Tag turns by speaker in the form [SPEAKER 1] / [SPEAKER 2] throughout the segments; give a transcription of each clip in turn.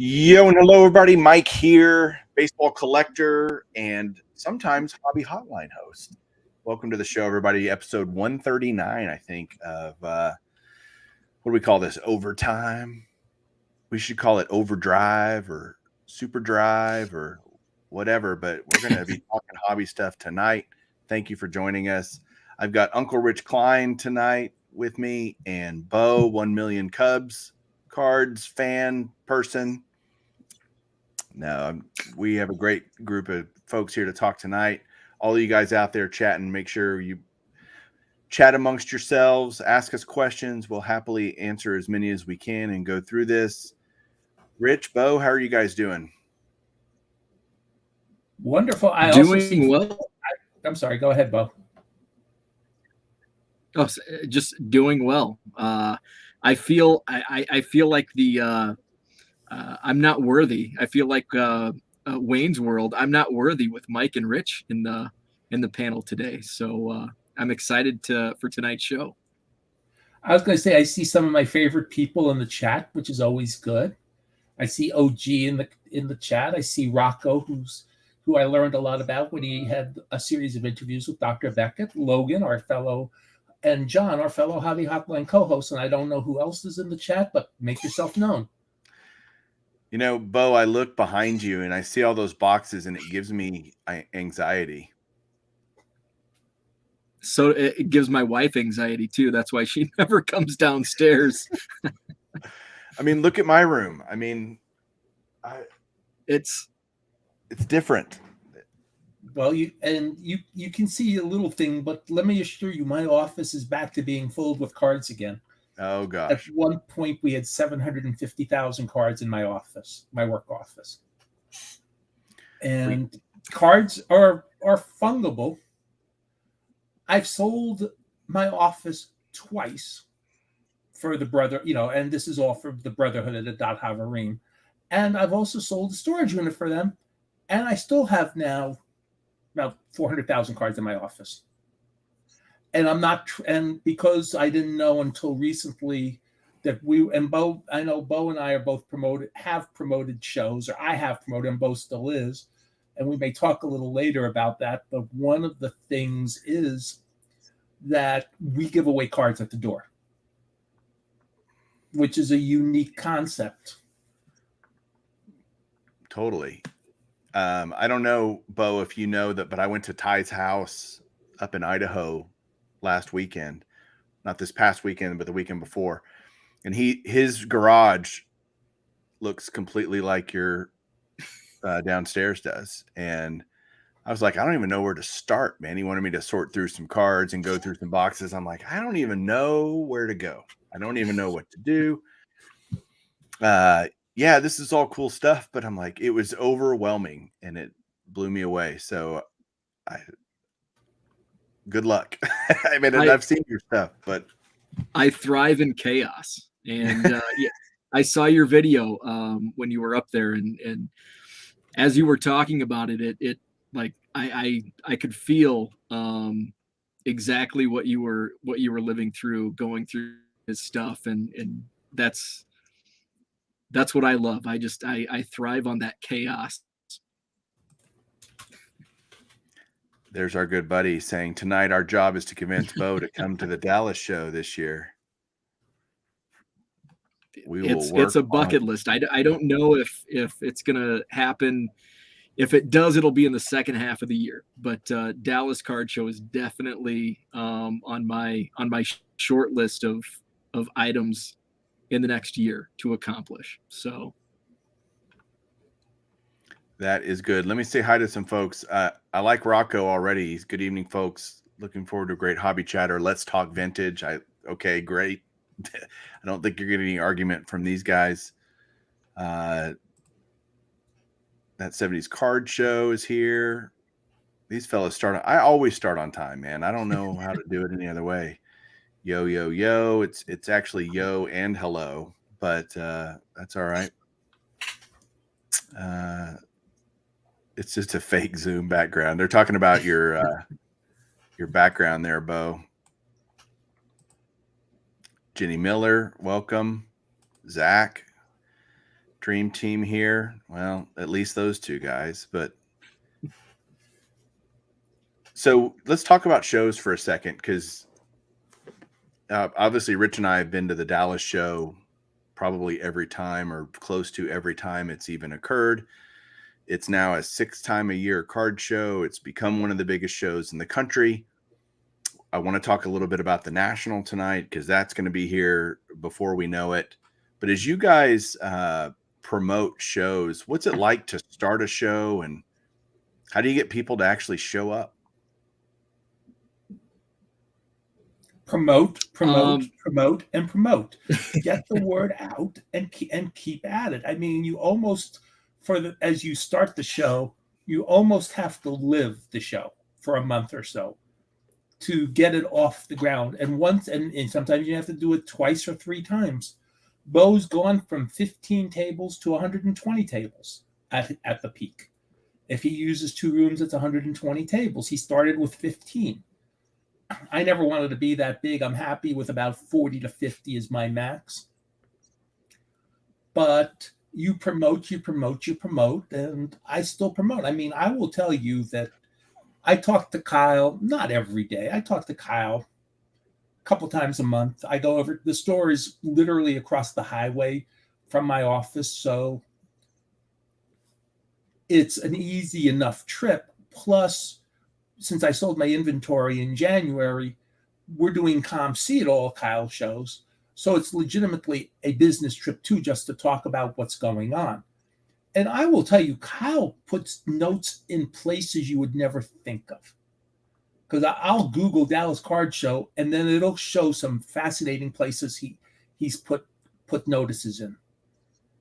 [SPEAKER 1] Yo, and hello, everybody. Mike here, baseball collector and sometimes hobby hotline host. Welcome to the show, everybody. Episode 139, I think, of what do we call this? Overtime? We should call it overdrive or super drive or whatever, but we're going to be talking hobby stuff tonight. Thank you for joining us. I've got Uncle Rich Klein tonight with me and Bo, 1 Million Cubs cards fan person. No, we have a great group of folks here to talk tonight. All of you guys out there chatting, make sure you chat amongst yourselves, ask us questions. We'll happily answer as many as we can and go through this. Rich, Bo, how are you guys doing?
[SPEAKER 2] Wonderful. I
[SPEAKER 3] doing
[SPEAKER 2] also see.
[SPEAKER 3] Well.
[SPEAKER 2] I'm sorry. Go ahead, Bo.
[SPEAKER 3] Oh, just doing well. I feel like the I'm not worthy. I feel like Wayne's World. I'm not worthy with Mike and Rich in the panel today. So I'm excited for tonight's show.
[SPEAKER 2] I was going to say I see some of my favorite people in the chat, which is always good. I see OG in the chat. I see Rocco, who I learned a lot about when he had a series of interviews with Dr. Beckett, Logan, our fellow, and John, our fellow Hobby Hotline co-host. And I don't know who else is in the chat, but make yourself known.
[SPEAKER 1] You know, Bo, I look behind you and I see all those boxes and it gives me anxiety.
[SPEAKER 3] So it gives my wife anxiety too. That's why she never comes downstairs.
[SPEAKER 1] I mean, look at my room. I mean, it's different.
[SPEAKER 2] Well, you can see a little thing, but let me assure you, my office is back to being filled with cards again.
[SPEAKER 1] Oh gosh!
[SPEAKER 2] At one point, we had 750,000 cards in my office, my work office, and cards are fungible. I've sold my office twice for the brother, and this is all for the Brotherhood of the Dot Havarim, and I've also sold a storage unit for them, and I still have now about 400,000 cards in my office. And I'm not, and because I didn't know until recently that I know Bo and I are both have promoted shows, or I have promoted, and Bo still is. And we may talk a little later about that. But one of the things is that we give away cards at the door, which is a unique concept.
[SPEAKER 1] Totally. I don't know, Bo, if you know that, but I went to Ty's house up in Idaho last weekend, not this past weekend, but the weekend before. And his garage looks completely like your downstairs does. And I was like, I don't even know where to start, man. He wanted me to sort through some cards and go through some boxes. I'm like, I don't even know where to go. I don't even know what to do. Yeah, this is all cool stuff, but I'm like, it was overwhelming and it blew me away. So good luck. I mean, I've seen your stuff, but
[SPEAKER 3] I thrive in chaos. And yeah, I saw your video when you were up there, and as you were talking about it like I could feel exactly what you were living through, going through his stuff, and that's what I love. I thrive on that chaos.
[SPEAKER 1] There's our good buddy saying tonight our job is to convince Bo to come to the Dallas show this year.
[SPEAKER 3] It's a bucket list. I don't know if it's gonna happen. If it does, it'll be in the second half of the year. But Dallas Card Show is definitely on my short list of items in the next year to accomplish. So
[SPEAKER 1] that is good. Let me say hi to some folks. I like Rocco already. Good evening, folks. Looking forward to a great hobby chatter. Let's talk vintage. Okay, great. I don't think you're getting any argument from these guys. That 70s card show is here. These fellas I always start on time, man. I don't know how to do it any other way. Yo, yo, yo. It's actually yo and hello, but that's all right. It's just a fake Zoom background. They're talking about your background there, Bo. Jenny Miller, welcome. Zach. dream team here. Well, at least those two guys. But so let's talk about shows for a second, because obviously Rich and I have been to the Dallas show probably every time, or close to every time it's even occurred. It's now a 6-time-a-year card show. It's become one of the biggest shows in the country. I want to talk a little bit about the National tonight, because that's going to be here before we know it. But as you guys promote shows, what's it like to start a show, and how do you get people to actually show up?
[SPEAKER 2] Promote. Get the word out and keep at it. I mean, you almost, as you start the show, you almost have to live the show for a month or so to get it off the ground. And sometimes you have to do it twice or 3 times. Bo's gone from 15 tables to 120 tables at the peak. If he uses 2 rooms, it's 120 tables. He started with 15. I never wanted to be that big. I'm happy with about 40 to 50 is my max. But you promote, and I still promote. I mean, I will tell you that I talk to Kyle, not every day. I talk to Kyle a couple times a month. I go over, the store is literally across the highway from my office, so it's an easy enough trip. Plus, since I sold my inventory in January, we're doing ComC at all Kyle shows. So it's legitimately a business trip too, just to talk about what's going on. And I will tell you, Kyle puts notes in places you would never think of. Because I'll Google Dallas Card Show, and then it'll show some fascinating places he's put notices in.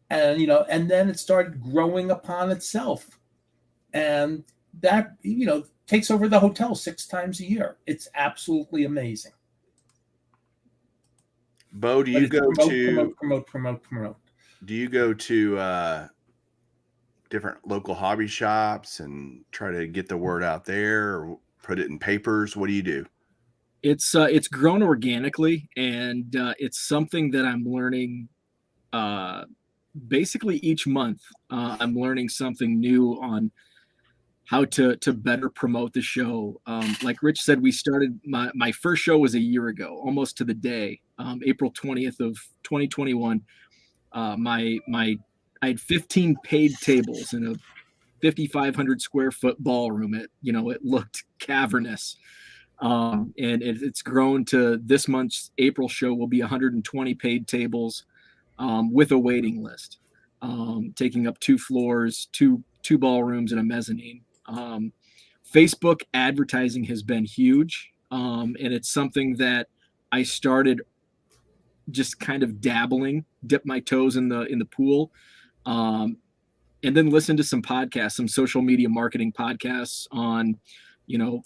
[SPEAKER 2] And, and then it started growing upon itself. And that, takes over the hotel 6 times a year. It's absolutely amazing.
[SPEAKER 1] Bo, do you go to
[SPEAKER 2] promote?
[SPEAKER 1] Do you go to different local hobby shops and try to get the word out there, or put it in papers? What do you do?
[SPEAKER 3] It's grown organically, and it's something that I'm learning basically each month. I'm learning something new on how to better promote the show. Like Rich said, we started, my first show was a year ago, almost to the day, April 20th of 2021. I had 15 paid tables in a 5,500 square foot ballroom. It looked cavernous. And it's grown to this month's April show will be 120 paid tables with a waiting list, taking up 2 floors, two ballrooms, and a mezzanine. Facebook advertising has been huge, and it's something that I started just kind of dip my toes in the pool, and then listen to some podcasts, some social media marketing podcasts on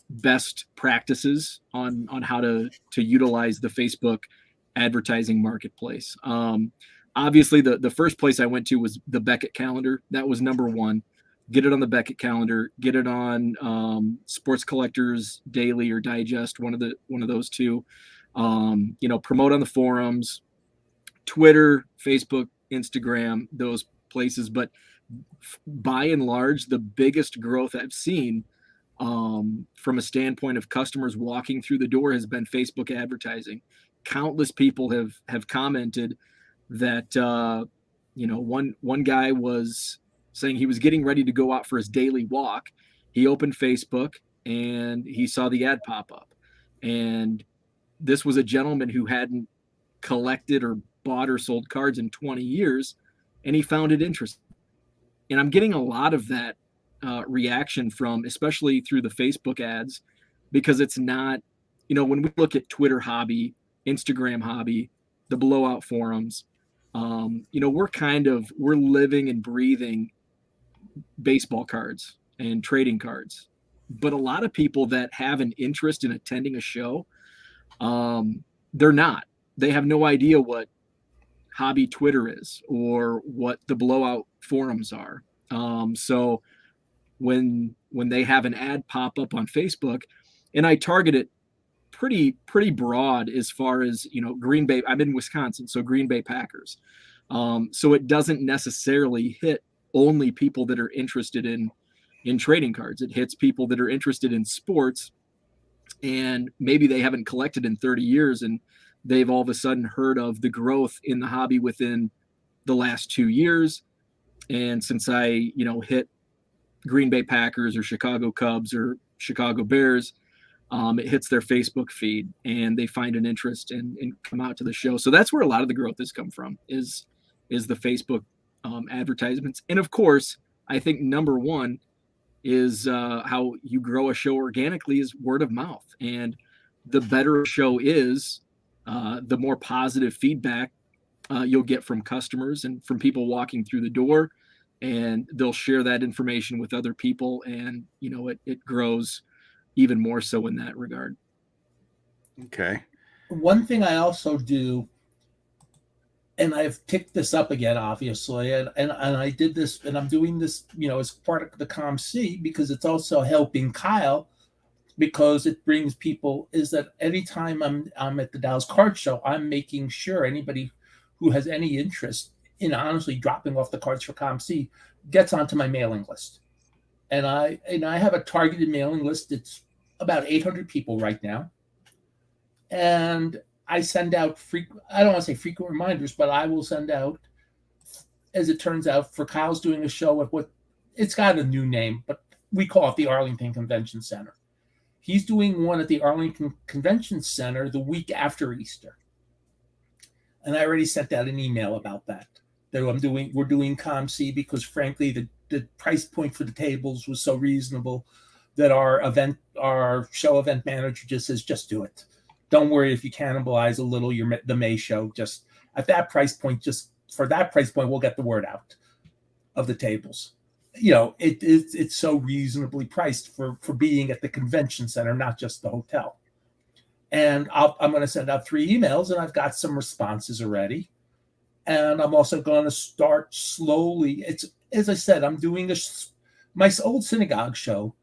[SPEAKER 3] best practices on how to utilize the Facebook advertising marketplace. Obviously the first place I went to was the Beckett calendar. That was number 1. Get it on the Beckett calendar, get it on Sports Collectors Daily or Digest, one of those two. Promote on the forums, Twitter, Facebook, Instagram, those places. But by and large, the biggest growth I've seen from a standpoint of customers walking through the door has been Facebook advertising. Countless people have commented that one guy was saying he was getting ready to go out for his daily walk. He opened Facebook and he saw the ad pop up. And this was a gentleman who hadn't collected or bought or sold cards in 20 years, and he found it interesting. And I'm getting a lot of that reaction from, especially through the Facebook ads, because it's not, when we look at Twitter hobby, Instagram hobby, the blowout forums, we're living and breathing baseball cards and trading cards. But a lot of people that have an interest in attending a show, they're not. They have no idea what hobby Twitter is or what the blowout forums are. So when they have an ad pop up on Facebook, and I target it pretty broad as far as, Green Bay, I'm in Wisconsin, so Green Bay Packers. So it doesn't necessarily hit only people that are interested in trading cards. It hits people that are interested in sports, and maybe they haven't collected in 30 years, and they've all of a sudden heard of the growth in the hobby within the last 2 years. And since I, hit Green Bay Packers or Chicago Cubs or Chicago Bears, it hits their Facebook feed and they find an interest and come out to the show. So that's where a lot of the growth has come from, is the Facebook advertisements. And of course, I think number one is how you grow a show organically is word of mouth. And the better a show is, the more positive feedback you'll get from customers and from people walking through the door, and they'll share that information with other people, and it grows even more so in that regard.
[SPEAKER 1] Okay.
[SPEAKER 2] One thing I also do, and I've picked this up again, obviously, and I did this, and I'm doing this, as part of the ComC, because it's also helping Kyle, because it brings people, is that anytime I'm at the Dallas Card Show, I'm making sure anybody who has any interest in honestly dropping off the cards for ComC gets onto my mailing list. And I have a targeted mailing list. It's about 800 people right now. And I send out I don't want to say frequent reminders, but I will send out, as it turns out, for Kyle's doing a show at it's got a new name, but we call it the Arlington Convention Center. He's doing one at the Arlington Convention Center the week after Easter. And I already sent out an email about that we're doing ComC, because frankly, the price point for the tables was so reasonable that our show event manager just says, just do it. Don't worry if you cannibalize a little the May show. Just at that price point, just for that price point, we'll get the word out of the tables. It's so reasonably priced for being at the convention center, not just the hotel. And I'm going to send out 3 emails, and I've got some responses already. And I'm also going to start slowly. It's, as I said, I'm doing my old synagogue show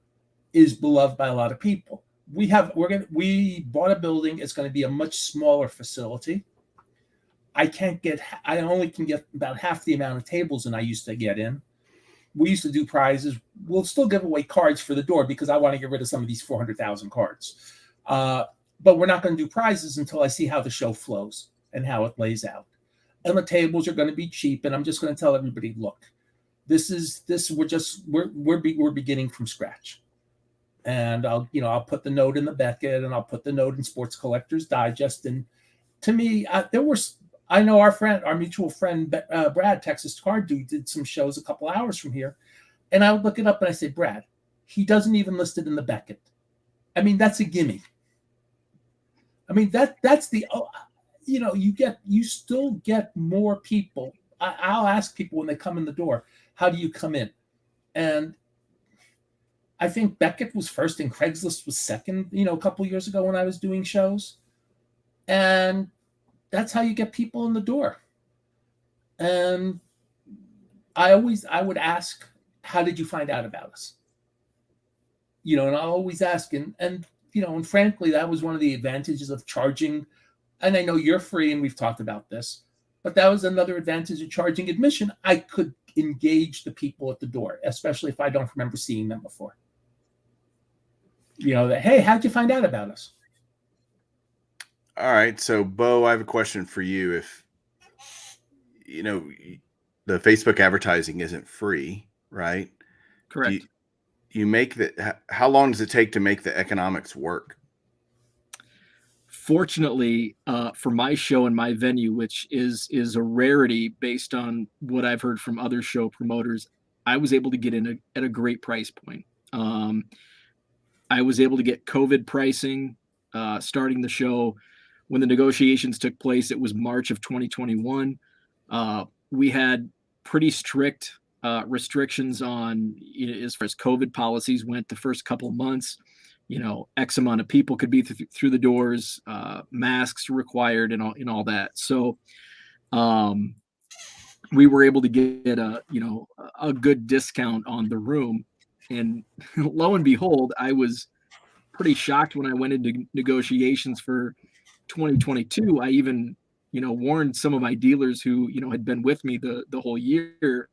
[SPEAKER 2] is beloved by a lot of people. We bought a building. It's going to be a much smaller facility. I only can get about half the amount of tables than I used to get in. We used to do prizes. We'll still give away cards for the door, because I want to get rid of some of these 400,000 cards. But we're not going to do prizes until I see how the show flows and how it lays out. And the tables are going to be cheap. And I'm just going to tell everybody, look, we're beginning from scratch. And I'll put the note in the Beckett, and I'll put the note in Sports Collectors Digest. And to me, I know our mutual friend, Brad, Texas Card Dude, did some shows a couple hours from here. And I would look it up and I say, Brad, he doesn't even list it in the Beckett. I mean, that's a gimme. I mean, that's the, you still get more people. I'll ask people when they come in the door, how do you come in? And I think Beckett was first and Craigslist was second, a couple years ago when I was doing shows. And that's how you get people in the door. And I would ask, how did you find out about us? And I always ask, and frankly, that was one of the advantages of charging. And I know you're free, and we've talked about this, but that was another advantage of charging admission. I could engage the people at the door, especially if I don't remember seeing them before. Hey, how'd you find out about us?
[SPEAKER 1] All right. So, Bo, I have a question for you. If, the Facebook advertising isn't free, right?
[SPEAKER 3] Correct.
[SPEAKER 1] You make how long does it take to make the economics work?
[SPEAKER 3] Fortunately, for my show and my venue, which is a rarity based on what I've heard from other show promoters, I was able to get in at a great price point. I was able to get COVID pricing starting the show. When the negotiations took place, it was March of 2021. We had pretty strict restrictions on, as far as COVID policies went, the first couple of months. X amount of people could be through the doors, masks required, and all that. So we were able to get a good discount on the room. And lo and behold, I was pretty shocked when I went into negotiations for 2022. I even warned some of my dealers who, had been with me the whole year.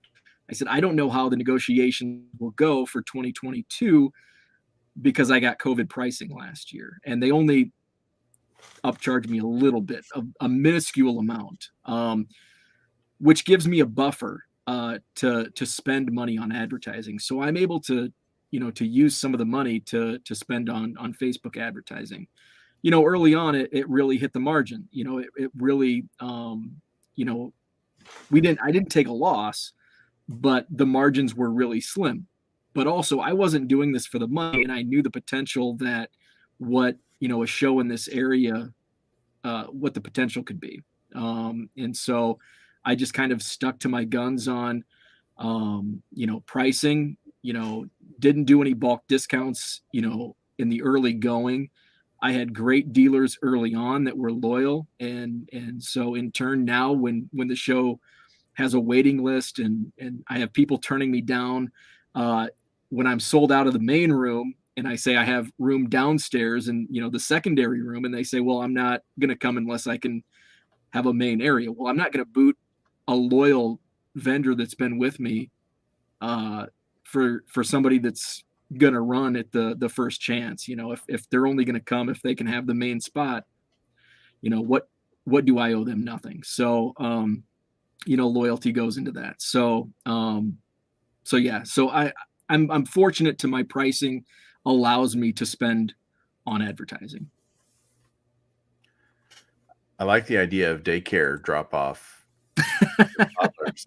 [SPEAKER 3] I said, I don't know how the negotiations will go for 2022 because I got COVID pricing last year, and they only upcharged me a little bit, a minuscule amount, which gives me a buffer to spend money on advertising. So I'm able to, to use some of the money to spend on Facebook advertising. Early on, it really hit the margin. It really, I didn't take a loss, but the margins were really slim. But also, I wasn't doing this for the money, and I knew the potential that what, a show in this area, what the potential could be. And so I just kind of stuck to my guns on, pricing, didn't do any bulk discounts, in the early going. I had great dealers early on that were loyal. And so in turn, now when the show has a waiting list and I have people turning me down, when I'm sold out of the main room and I say I have room downstairs and, the secondary room, and they say, well, I'm not going to come unless I can have a main area. Well, I'm not going to boot a loyal vendor that's been with me for somebody that's going to run at the first chance. If they're only going to come if they can have the main spot, what do I owe them? Nothing. So, loyalty goes into that. So I'm fortunate to my pricing allows me to spend on advertising.
[SPEAKER 1] I like the idea of daycare drop off. That's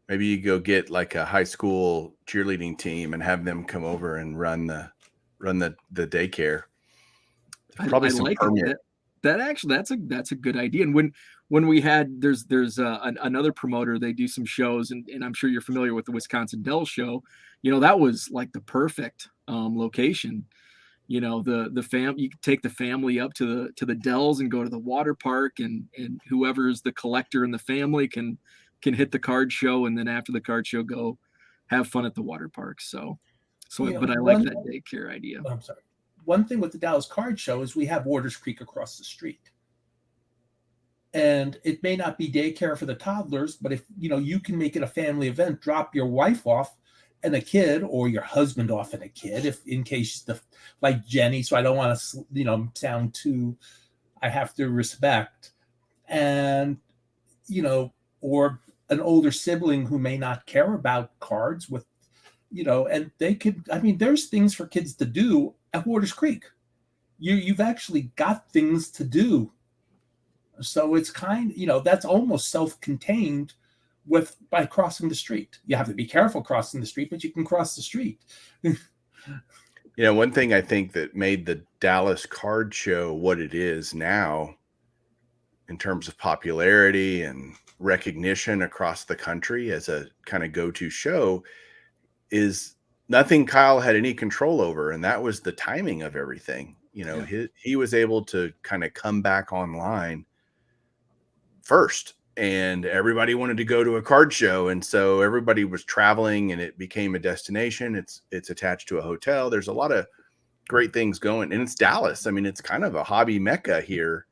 [SPEAKER 1] maybe you go get like a high school cheerleading team and have them come over and run the daycare. Probably
[SPEAKER 3] I
[SPEAKER 1] some
[SPEAKER 3] like
[SPEAKER 1] permanent.
[SPEAKER 3] That's a good idea. And when we had there's another promoter, they do some shows, and I'm sure you're familiar with the Wisconsin Dells show. That was like the perfect location. The fam, you could take the family up to the Dells and go to the water park, and whoever's the collector in the family can hit the card show, and then after the card show, go have fun at the water park. But I like that daycare idea.
[SPEAKER 2] I'm sorry. One thing with the Dallas Card Show is we have Waters Creek across the street. And it may not be daycare for the toddlers, but if you can make it a family event, drop your wife off and a kid, or your husband off and a kid, if in case like Jenny. So I don't want to sound too. I have to respect, and or an older sibling who may not care about cards with, and they could. I mean, there's things for kids to do at Waters Creek. You've actually got things to do. So it's that's almost self-contained by crossing the street. You have to be careful crossing the street, but you can cross the street.
[SPEAKER 1] One thing I think that made the Dallas Card Show what it is now in terms of popularity and recognition across the country as a kind of go-to show is nothing Kyle had any control over, and that was the timing of everything. He was able to kind of come back online first, and everybody wanted to go to a card show, and so everybody was traveling, and it became a destination. It's attached to a hotel. There's a lot of great things going, and it's Dallas. I mean, it's kind of a hobby mecca here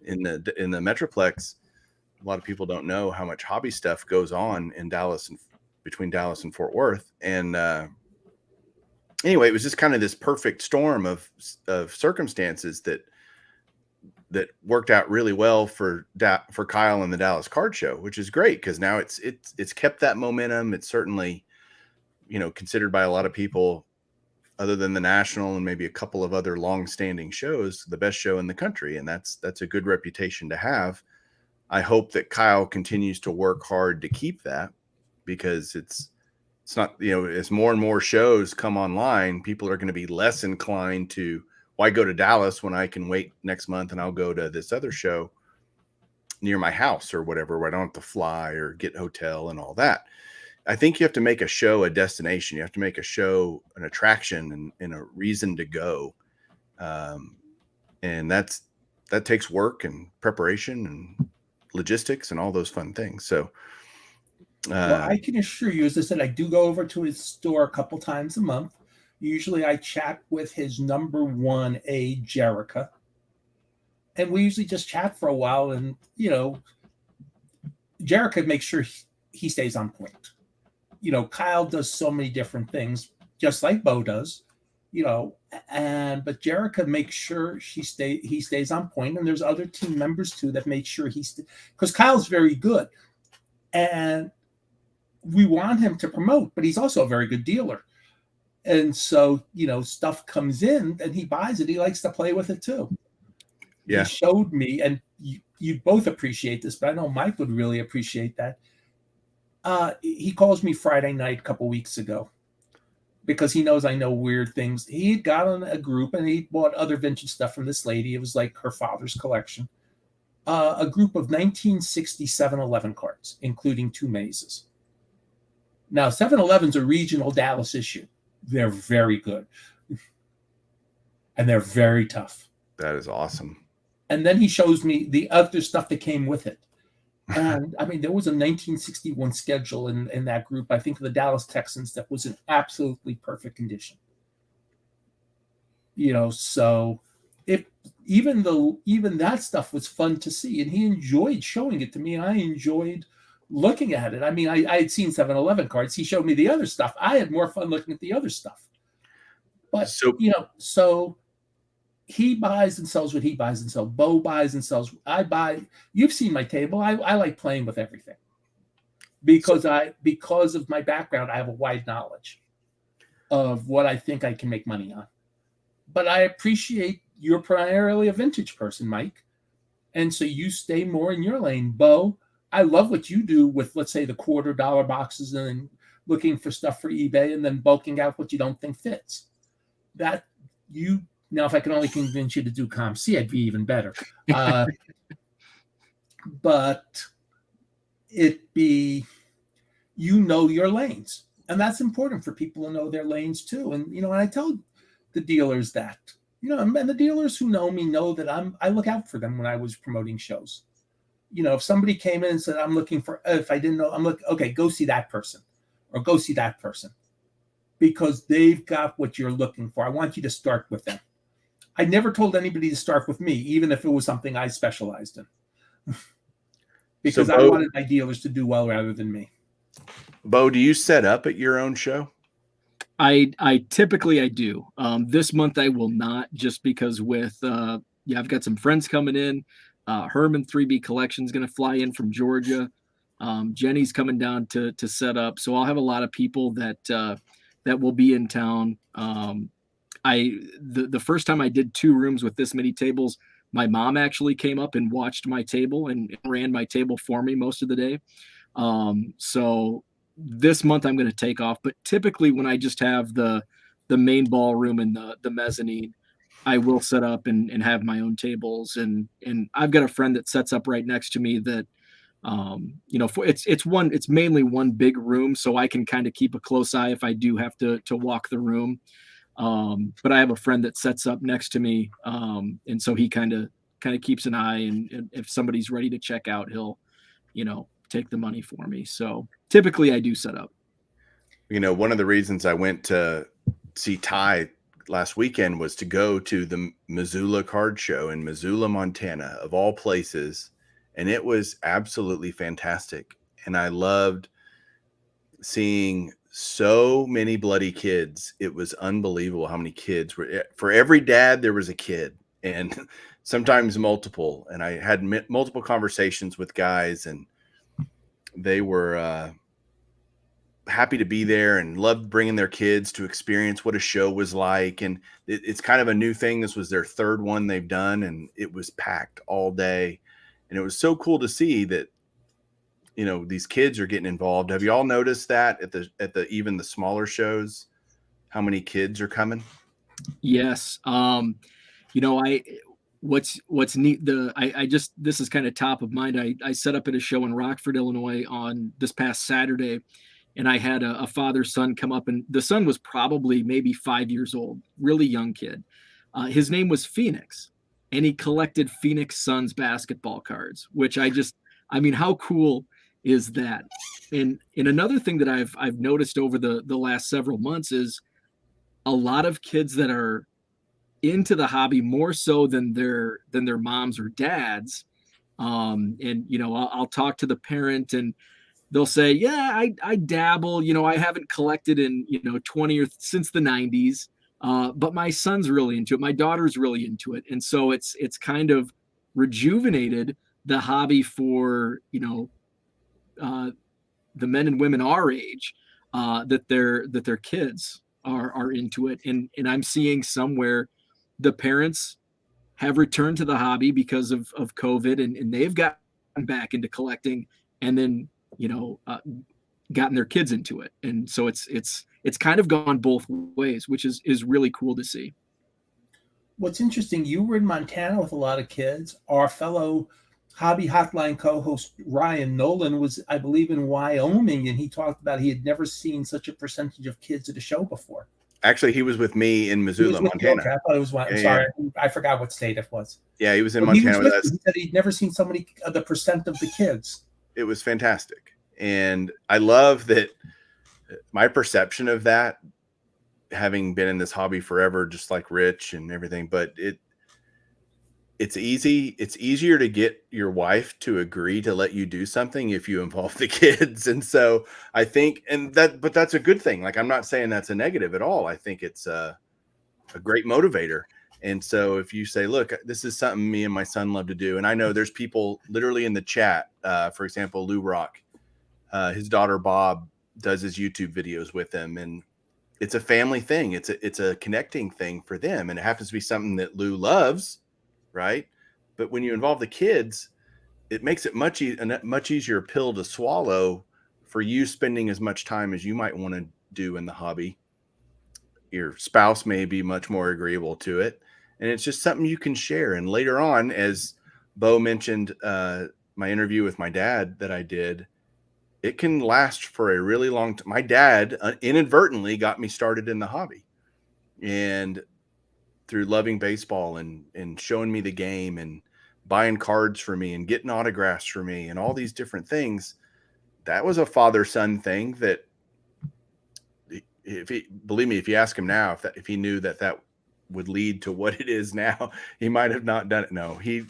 [SPEAKER 1] in the Metroplex. A lot of people don't know how much hobby stuff goes on in Dallas and between Dallas and Fort Worth. And anyway, it was just kind of this perfect storm of circumstances that worked out really well for Kyle and the Dallas Card Show, which is great because now it's kept that momentum. It's certainly, considered by a lot of people, other than the national and maybe a couple of other long-standing shows, the best show in the country, and that's a good reputation to have. I hope that Kyle continues to work hard to keep that, because it's not, as more and more shows come online, people are going to be less inclined to, why go to Dallas when I can wait next month and I'll go to this other show near my house or whatever, where I don't have to fly or get hotel and all that. I think you have to make a show a destination. You have to make a show an attraction and a reason to go. And that takes work and preparation and logistics and all those fun things. So
[SPEAKER 2] well, I can assure you, as I said, I do go over to his store a couple times a month. Usually I chat with his number 1A, Jerica. and we usually just chat for a while. And Jerica makes sure he stays on point. Kyle does so many different things, just like Bo does. But Jerica makes sure he stays on point, and there's other team members too that make sure because Kyle's very good, and we want him to promote, but he's also a very good dealer. And so, stuff comes in and he buys it. He likes to play with it too. Yeah. He showed me, and you both appreciate this, but I know Mike would really appreciate that. He calls me Friday night a couple weeks ago because he knows I know weird things. He got on a group and he bought other vintage stuff from this lady. It was like her father's collection. A group of 1960 7-Eleven cards, including 2 mazes. Now, 7-Eleven's a regional Dallas issue. They're very good. And they're very tough.
[SPEAKER 1] That is awesome.
[SPEAKER 2] And then he shows me the other stuff that came with it. And I mean, there was a 1961 schedule in that group, I think, of the Dallas Texans that was in absolutely perfect condition. So if even that stuff was fun to see, and he enjoyed showing it to me, and I enjoyed looking at it. I mean, I had seen 7-Eleven cards. He showed me the other stuff. I had more fun looking at the other stuff. But so he buys and sells what he buys and sells. Bo buys and sells. I buy. You've seen my table. I like playing with everything because of my background. I have a wide knowledge of what I think I can make money on. But I appreciate you're primarily a vintage person, Mike, and so you stay more in your lane. Bo, I love what you do with, let's say, the $quarter boxes and looking for stuff for eBay and then bulking out what you don't think fits. Now, if I could only convince you to do ComC, I'd be even better. But your lanes. And that's important for people to know their lanes too. And, and I tell the dealers that, and the dealers who know me know that I look out for them when I was promoting shows. If somebody came in and said, I'm looking for, if I didn't know, I'm looking, okay, go see that person or go see that person because they've got what you're looking for. I want you to start with them. I never told anybody to start with me, even if it was something I specialized in, because I wanted my dealers to do well rather than me.
[SPEAKER 1] Bo, do you set up at your own show?
[SPEAKER 3] I typically do. This month I will not, just because I've got some friends coming in. Herman 3B Collection is going to fly in from Georgia. Jenny's coming down to set up, so I'll have a lot of people that will be in town. The first time I did 2 rooms with this many tables, my mom actually came up and watched my table and ran my table for me most of the day. So this month I'm going to take off, but typically when I just have the main ballroom and the mezzanine, I will set up and have my own tables. And I've got a friend that sets up right next to me that, it's mainly one big room, so I can kind of keep a close eye if I do have to walk the room. But I have a friend that sets up next to me. And so he kind of keeps an eye, and if somebody's ready to check out, he'll, take the money for me. So typically I do set up.
[SPEAKER 1] One of the reasons I went to see Ty last weekend was to go to the Missoula card show in Missoula, Montana, of all places. And it was absolutely fantastic. And I loved seeing so many bloody kids. It was unbelievable how many kids were. For every dad, there was a kid, and sometimes multiple. And I had multiple conversations with guys, and they were happy to be there and loved bringing their kids to experience what a show was like. And it's kind of a new thing. This was their 3rd one they've done, and it was packed all day. And it was so cool to see that, these kids are getting involved. Have you all noticed that at the even the smaller shows, how many kids are coming?
[SPEAKER 3] Yes. What's neat, this is kind of top of mind. I set up at a show in Rockford, Illinois on this past Saturday, and I had a father-son come up, and the son was probably maybe 5 years old, really young kid. His name was Phoenix, and he collected Phoenix Suns basketball cards, which how cool is that? And another thing that I've noticed over the last several months is a lot of kids that are into the hobby more so than their moms or dads. And I'll talk to the parent and they'll say, yeah, I dabble, I haven't collected in 20 or since the 90s, but my son's really into it, my daughter's really into it, and so it's kind of rejuvenated the hobby for the men and women our age, that their kids are into it, and I'm seeing somewhere the parents have returned to the hobby because of COVID, and they've gotten back into collecting, and then gotten their kids into it, and so it's kind of gone both ways, which is really cool to see.
[SPEAKER 2] What's interesting, you were in Montana with a lot of kids. Our fellow Hobby Hotline co-host Ryan Nolan was, I believe, in Wyoming, and he talked about he had never seen such a percentage of kids at a show before.
[SPEAKER 1] Actually, he was with me in Missoula, Montana.
[SPEAKER 2] Okay, I thought it was one. Sorry, I forgot what state it was.
[SPEAKER 1] Yeah, he was in Montana with us.
[SPEAKER 2] He said he'd never seen so many, the percent of the kids.
[SPEAKER 1] It was fantastic. And I love that my perception of that, having been in this hobby forever, just like Rich and everything, but it's easier to get your wife to agree to let you do something if you involve the kids. And so I think, but that's a good thing. Like, I'm not saying that's a negative at all. I think it's a great motivator. And so if you say, look, this is something me and my son love to do. And I know there's people literally in the chat, for example, Lou Rock, his daughter, Bob, does his YouTube videos with him. And it's a family thing. It's a connecting thing for them. And it happens to be something that Lou loves. Right. But when you involve the kids, it makes it a much easier pill to swallow for you spending as much time as you might want to do in the hobby. Your spouse may be much more agreeable to it. And it's just something you can share. And later on, as Bo mentioned, my interview with my dad that I did, it can last for a really long time. My dad inadvertently got me started in the hobby. And through loving baseball and showing me the game and buying cards for me and getting autographs for me and all these different things, that was a father-son thing that, believe me, if you ask him now, if he knew that would lead to what it is now, he might have not done it. No, he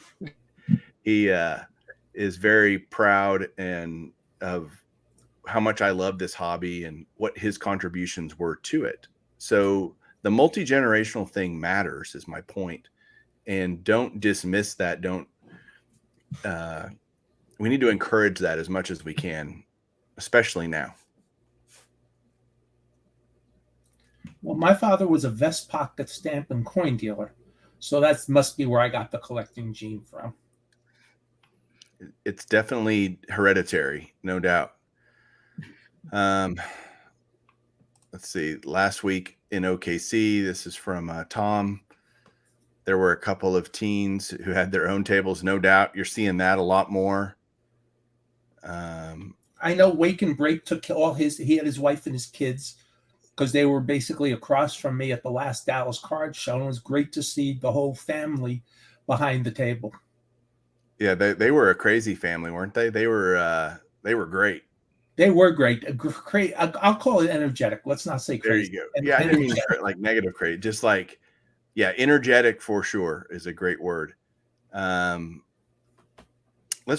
[SPEAKER 1] is very proud and of how much I love this hobby and what his contributions were to it. So the multi-generational thing matters, is my point. And don't dismiss that. We need to encourage that as much as we can, especially now.
[SPEAKER 2] Well, my father was a vest pocket stamp and coin dealer. So that must be where I got the collecting gene from.
[SPEAKER 1] It's definitely hereditary, no doubt. Let's see, last week in OKC, this is from Tom. There were a couple of teens who had their own tables. No doubt you're seeing that a lot more.
[SPEAKER 2] I know Wake and Break took he had his wife and his kids, because they were basically across from me at the last Dallas card show. And it was great to see the whole family behind the table.
[SPEAKER 1] Yeah, they were a crazy family, weren't they? They were great.
[SPEAKER 2] They were great. Great. I'll call it energetic. Let's not say crazy.
[SPEAKER 1] There you go. Yeah, I didn't mean like negative crazy. Just like, yeah, energetic for sure is a great word. Let's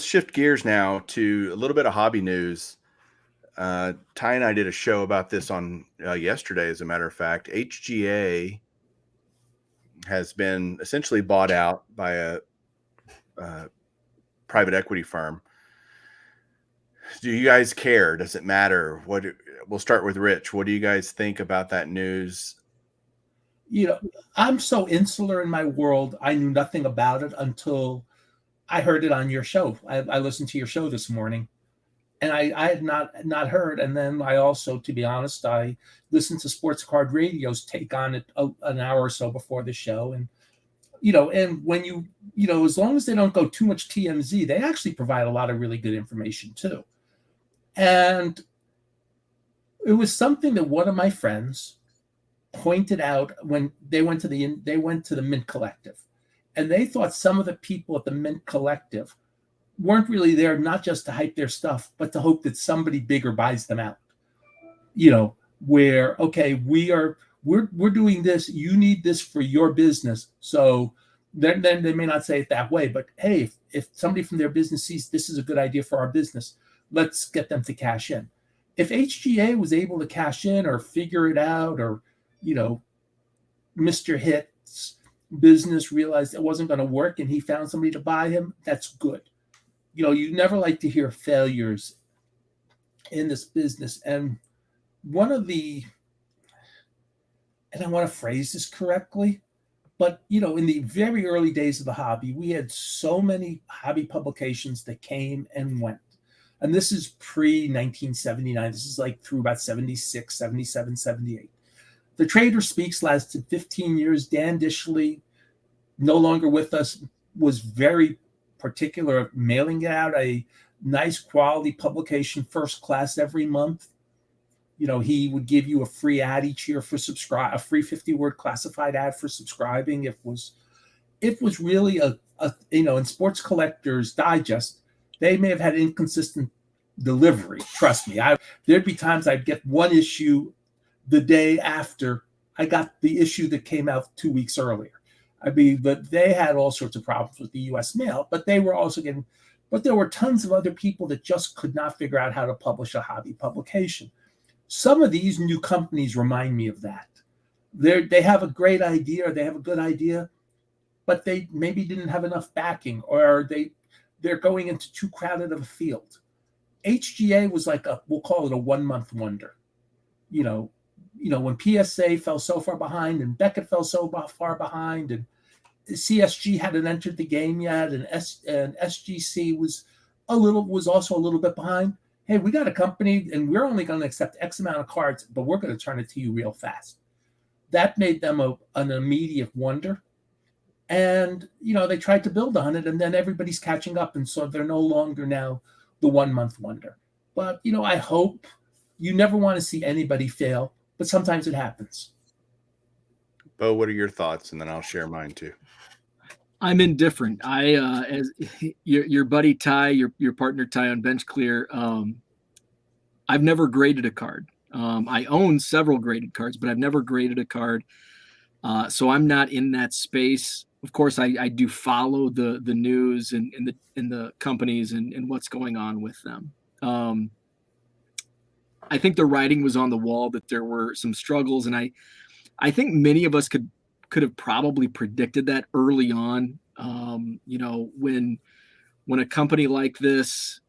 [SPEAKER 1] shift gears now to a little bit of hobby news. Ty and I did a show about this on yesterday, as a matter of fact. HGA has been essentially bought out by a private equity firm. Do you guys care? Does it matter? We'll start with Rich. What do you guys think about that news?
[SPEAKER 2] I'm so insular in my world. I knew nothing about it until I heard it on your show. I listened to your show this morning, and I had not heard. And then I also, to be honest, I listened to Sports Card Radio's take on it an hour or so before the show. And, and when as long as they don't go too much TMZ, they actually provide a lot of really good information too. And it was something that one of my friends pointed out when they went to the Mint Collective, and they thought some of the people at the Mint Collective weren't really there not just to hype their stuff, but to hope that somebody bigger buys them out. Where, okay, we're doing this. You need this for your business. So then they may not say it that way, but hey, if somebody from their business sees this is a good idea for our business, let's get them to cash in. If HGA was able to cash in or figure it out, or, you know, Mr. Hit's business realized it wasn't going to work and he found somebody to buy him, that's good. You know, you never like to hear failures in this business. And one of the, and I want to phrase this correctly, but, you know, in the very early days of the hobby, we had so many hobby publications that came and went. And this is pre-1979. This is like through about 76, 77, 78. The Trader Speaks lasted 15 years. Dan Dishley, no longer with us, was very particular of mailing out a nice quality publication, first class, every month. You know, he would give you a free ad each year for subscribe, a free 50-word classified ad for subscribing. It was really a you know, in Sports Collectors Digest, they may have had inconsistent delivery. Trust me, there'd be times I'd get one issue the day after I got the issue that came out 2 weeks earlier. I mean, but they had all sorts of problems with the U.S. mail, but they were also getting, but there were tons of other people that just could not figure out how to publish a hobby publication. Some of these new companies remind me of that. They have a great idea, or they have a good idea, but they maybe didn't have enough backing, or they're going into too crowded of a field. HGA was like we'll call it a 1 month wonder. You know, when PSA fell so far behind and Beckett fell so far behind, and CSG hadn't entered the game yet, and SGC was also a little bit behind. Hey, we got a company and we're only going to accept X amount of cards, but we're going to turn it to you real fast. That made them an immediate wonder. And, you know, they tried to build on it, and then everybody's catching up. And so they're no longer now the 1 month wonder. But, you know, I hope, you never want to see anybody fail, but sometimes it happens.
[SPEAKER 1] Bo, what are your thoughts? And then I'll share mine too.
[SPEAKER 3] I'm indifferent. As your buddy Ty, your partner Ty on Bench Clear, I've never graded a card. I own several graded cards, but I've never graded a card. So I'm not in that space. Of course, I do follow the news and the companies and what's going on with them. I think the writing was on the wall that there were some struggles, and I think many of us could have probably predicted that early on. You know, when a company like this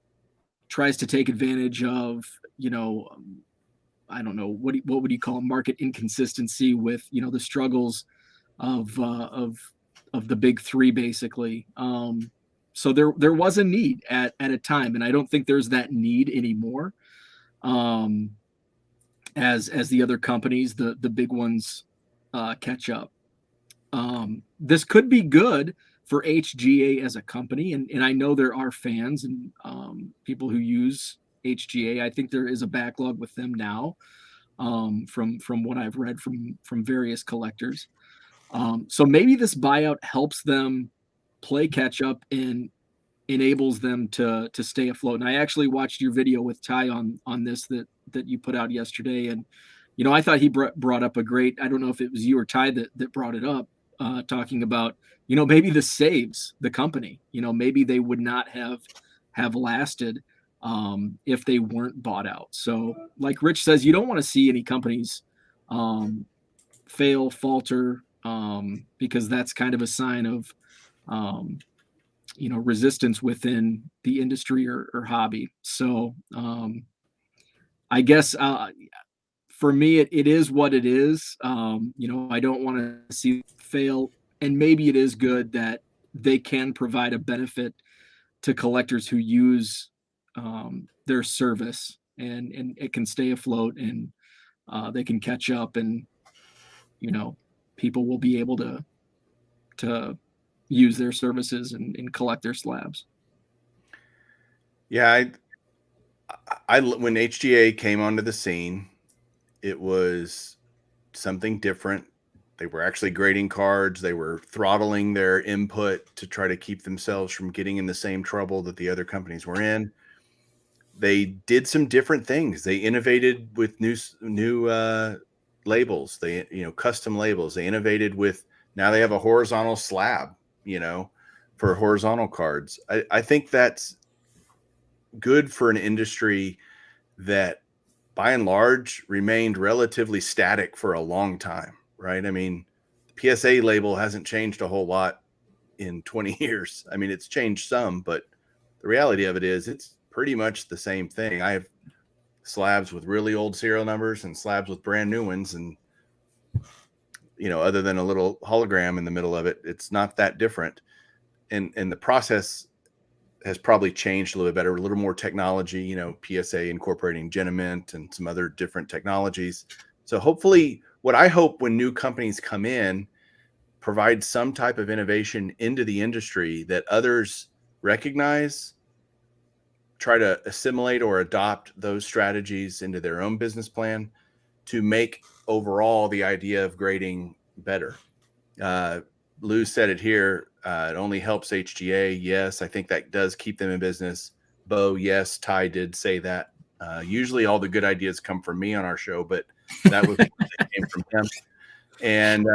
[SPEAKER 3] tries to take advantage of, you know, I don't know, what would you call market inconsistency with, you know, the struggles of the big three, basically. So there was a need at a time, and I don't think there's that need anymore. As the other companies, the big ones, catch up. This could be good for HGA as a company, and I know there are fans and people who use HGA. I think there is a backlog with them now, from what I've read from various collectors. So maybe this buyout helps them play catch up and enables them to stay afloat. And I actually watched your video with Ty on this that you put out yesterday, and you know, I thought he brought up a great, I don't know if it was you or Ty that brought it up, talking about, you know, maybe this saves the company. You know, maybe they would not have lasted if they weren't bought out. So like Rich says, you don't want to see any companies fail, falter, because that's kind of a sign of you know, resistance within the industry or hobby. So I guess for me, it is what it is. You know, I don't want to see it fail, and maybe it is good that they can provide a benefit to collectors who use their service, and it can stay afloat, and they can catch up, and you know, people will be able to use their services and collect their slabs.
[SPEAKER 1] Yeah, I when HGA came onto the scene, it was something different. They were actually grading cards. They were throttling their input to try to keep themselves from getting in the same trouble that the other companies were in. They did some different things. They innovated with new labels. They, custom labels. They innovated with, now they have a horizontal slab, for horizontal cards. I think that's good for an industry that by and large remained relatively static for a long time, right? I mean, the PSA label hasn't changed a whole lot in 20 years. I mean, it's changed some, but the reality of it is it's pretty much the same thing. I have slabs with really old serial numbers and slabs with brand new ones. And, other than a little hologram in the middle of it, it's not that different. And the process has probably changed a little bit better, a little more technology, PSA incorporating Genament and some other different technologies. So hopefully, what I hope when new companies come in, provide some type of innovation into the industry that others recognize, try to assimilate or adopt those strategies into their own business plan to make overall the idea of grading better. Lou said it here. It only helps HGA. Yes, I think that does keep them in business. Bo, yes, Ty did say that. Usually all the good ideas come from me on our show, but that was came from him. And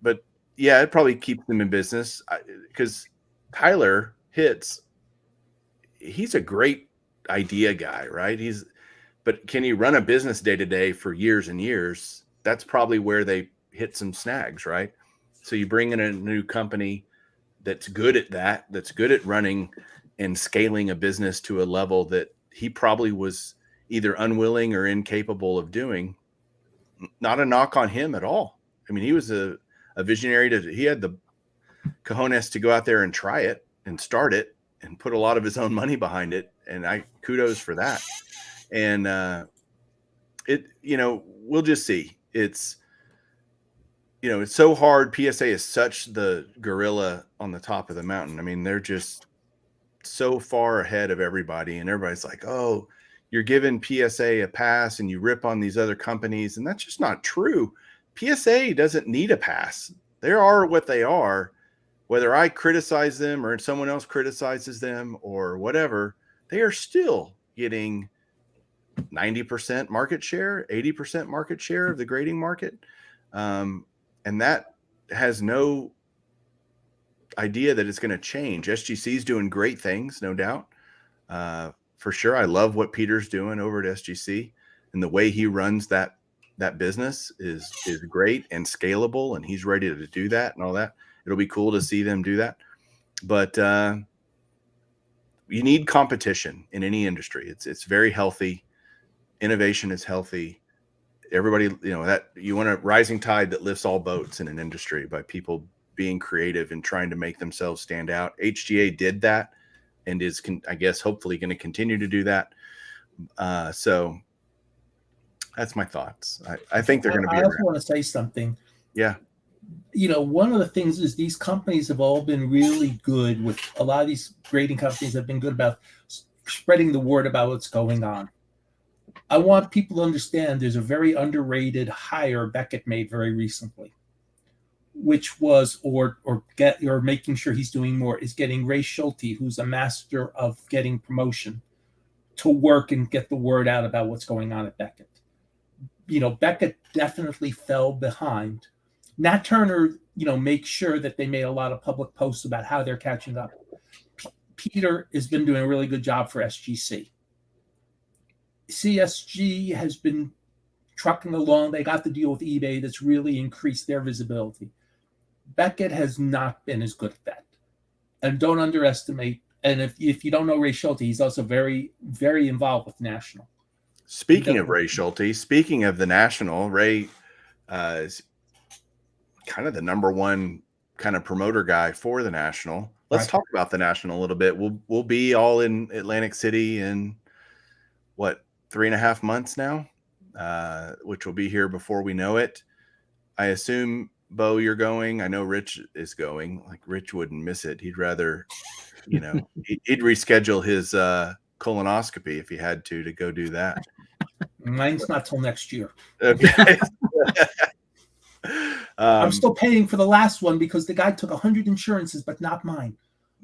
[SPEAKER 1] but yeah, it probably keeps them in business because Tyler Hitz, he's a great idea guy, right? But can he run a business day to day for years and years? That's probably where they hit some snags, right? So you bring in a new company that's good at that, that's good at running and scaling a business to a level that he probably was either unwilling or incapable of doing. Not a knock on him at all. I mean, he was a visionary. He had the cojones to go out there and try it and start it and put a lot of his own money behind it. And I kudos for that. And we'll just see. It's so hard. PSA is such the gorilla on the top of the mountain. I mean, they're just so far ahead of everybody, and everybody's like, oh, you're giving PSA a pass and you rip on these other companies. And that's just not true. PSA doesn't need a pass. They are what they are. Whether I criticize them or someone else criticizes them or whatever, they are still getting 90% market share, 80% market share of the grading market. And that has no idea that it's going to change. SGC is doing great things, no doubt. For sure. I love what Peter's doing over at SGC, and the way he runs that business is great and scalable, and he's ready to do that and all that. It'll be cool to see them do that. But you need competition in any industry. It's very healthy. Innovation is healthy. Everybody, that you want a rising tide that lifts all boats in an industry by people being creative and trying to make themselves stand out. HGA did that and is, I guess, hopefully going to continue to do that. So that's my thoughts. I think they're going to be
[SPEAKER 2] I also
[SPEAKER 1] around.
[SPEAKER 2] want to say something.
[SPEAKER 1] Yeah.
[SPEAKER 2] One of the things is these companies have all been really good with, a lot of these grading companies have been good about spreading the word about what's going on. I want people to understand there's a very underrated hire Beckett made very recently, which was, or making sure he's doing more, is getting Ray Schulte, who's a master of getting promotion, to work and get the word out about what's going on at Beckett. Beckett definitely fell behind. Nat Turner, makes sure that they made a lot of public posts about how they're catching up. Peter has been doing a really good job for SGC. CSG has been trucking along. They got the deal with eBay that's really increased their visibility. Beckett has not been as good at that. And don't underestimate. And if you don't know Ray Schulte, he's also very, very involved with National.
[SPEAKER 1] Speaking of Ray Schulte, speaking of the National, Ray is kind of the number one kind of promoter guy for the National. Let's talk about the National a little bit. We'll be all in Atlantic City in 3.5 months now, which will be here before we know it. I assume, Bo, you're going. I know Rich is going. Like, Rich wouldn't miss it. He'd rather, he'd reschedule his colonoscopy if he had to go do that.
[SPEAKER 2] Mine's not till next year.
[SPEAKER 1] Okay.
[SPEAKER 2] I'm still paying for the last one because the guy took 100 insurances, but not mine.